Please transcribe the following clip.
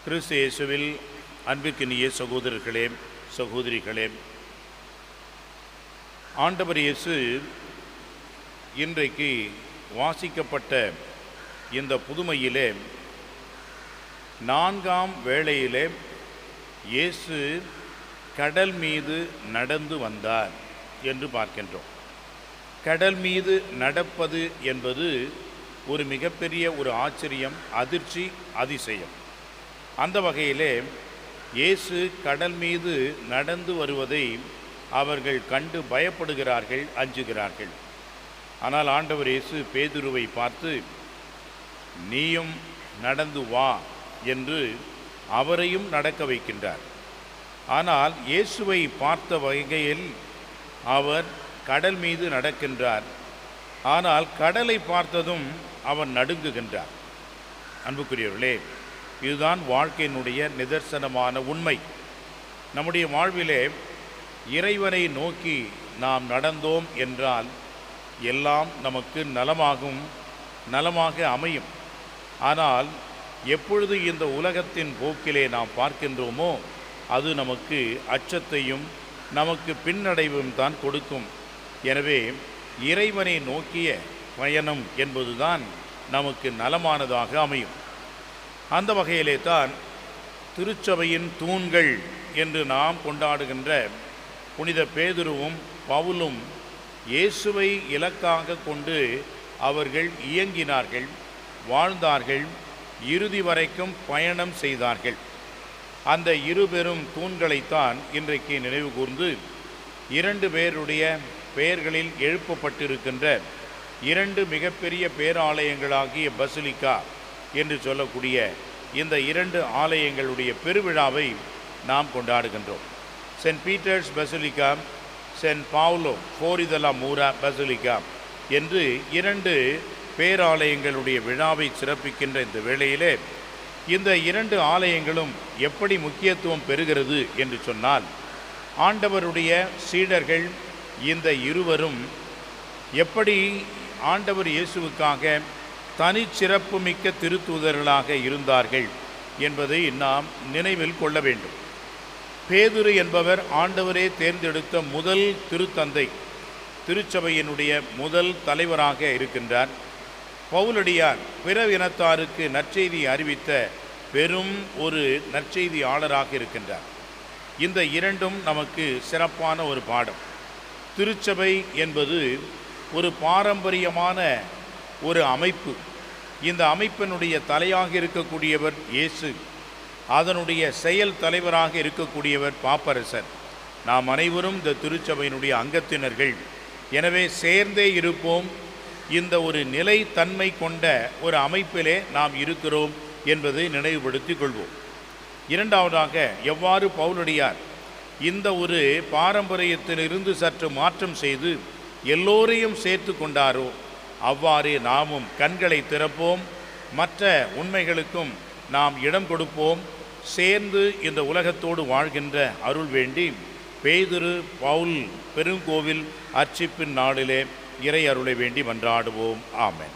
கிறிஸ்து இயேசுவில் அன்பிற்கினிய சகோதரர்களே, சகோதரிகளே, ஆண்டவர் இயேசு இன்றைக்கு வாசிக்கப்பட்ட இந்த புதுமையிலே 4ஆம் வேளையிலே இயேசு கடல் மீது நடந்து வந்தார் என்று பார்க்கின்றோம். கடல் மீது நடப்பது என்பது ஒரு மிகப்பெரிய ஒரு ஆச்சரியம், அதிர்ச்சி, அதிசயம். அந்த வகையிலே இயேசு கடல் மீது நடந்து வருவதை அவர்கள் கண்டு பயப்படுகிறார்கள், அஞ்சுகிறார்கள். ஆனால் ஆண்டவர் இயேசு பேதுருவை பார்த்து, நீயும் நடந்து வா என்று அவரையும் நடக்க வைக்கின்றார். ஆனால் இயேசுவை பார்த்த வகையில் அவர் கடல் மீது நடக்கின்றார். ஆனால் கடலை பார்த்ததும் அவர் நடுங்குகின்றார். அன்புக்குரியவர்களே, இதுதான் வாழ்க்கையினுடைய நிதர்சனமான உண்மை. நம்முடைய வாழ்விலே இறைவனை நோக்கி நாம் நடந்தோம் என்றால் எல்லாம் நமக்கு நலமாக அமையும். ஆனால் எப்பொழுது இந்த உலகத்தின் போக்கிலே நாம் பார்க்கின்றோமோ அது நமக்கு அச்சத்தையும் நமக்கு பின்னடைவும் தான் கொடுக்கும். எனவே இறைவனை நோக்கிய பயணம் என்பதுதான் நமக்கு நலமானதாக அமையும். அந்த வகையிலே தான் திருச்சபையின் தூண்கள் என்று நாம் கொண்டாடுகின்ற புனித பேதுருவும் பவுலும் இயேசுவை இலக்காக கொண்டு அவர்கள் இயங்கினார்கள், வாழ்ந்தார்கள், இறுதி வரைக்கும் பயணம் செய்தார்கள். அந்த இருபெரும் தூண்களைத்தான் இன்றைக்கு நினைவு கூர்ந்து 2 பேருடைய பெயர்களில் எழுப்பப்பட்டிருக்கின்ற 2 மிகப்பெரிய பேராலயங்களாகிய பசிலிக்கா என்று சொல்லக்கூடிய இந்த 2 ஆலயங்களுடைய பெருவிழாவை நாம் கொண்டாடுகின்றோம். Saint Peter's basilica, Saint Paolo ஃபோரிதலா மூரா பசிலிக்கா என்று 2 பேராலயங்களுடைய விழாவை சிறப்பிக்கின்ற இந்த வேளையிலே இந்த 2 ஆலயங்களும் எப்படி முக்கியத்துவம் பெறுகிறது என்று சொன்னால், ஆண்டவருடைய சீடர்கள் இந்த இருவரும் எப்படி ஆண்டவர் இயேசுவுக்காக தனிச்சிறப்பு மிக்க திருத்தூதர்களாக இருந்தார்கள் என்பதை நாம் நினைவில் கொள்ள வேண்டும். பேதுரு என்பவர் ஆண்டவரே தேர்ந்தெடுத்த முதல் திருத்தந்தை, திருச்சபையினுடைய முதல் தலைவராக இருக்கின்றார். பவுலடியார் பிற இனத்தாருக்கு நற்செய்தி அறிவித்த பெரும் ஒரு நற்செய்தியாளராக இருக்கின்றார். இந்த 2ம் நமக்கு சிறப்பான ஒரு பாடம். திருச்சபை என்பது ஒரு பாரம்பரியமான ஒரு அமைப்பு. இந்த அமைப்பினுடைய தலையாக இருக்கக்கூடியவர் இயேசு, அதனுடைய செயல் தலைவராக இருக்கக்கூடியவர் பாப்பரசர். நாம் அனைவரும் இந்த திருச்சபையினுடைய அங்கத்தினர்கள். எனவே சேர்ந்தே இருப்போம். இந்த ஒரு நிலைத்தன்மை கொண்ட ஒரு அமைப்பிலே நாம் இருக்கிறோம் என்பதை நினைவுபடுத்திக் கொள்வோம். இரண்டாவதாக, எவ்வாறு பவுலடியார் இந்த ஒரு பாரம்பரியத்திலிருந்து சற்று மாற்றம் செய்து எல்லோரையும் சேர்த்து கொண்டாரோ அவ்வாறே நாமும் கண்களை திறப்போம், மற்ற உண்மைகளுக்கும் நாம் இடம் கொடுப்போம். சேர்ந்து இந்த உலகத்தோடு வாழ்கின்ற அருள் வேண்டி பேதுரு பவுல் பெருங்கோவில் அர்ச்சிப்பின் நாளிலே இறை அருளை வேண்டி மன்றாடுவோம். ஆமென்.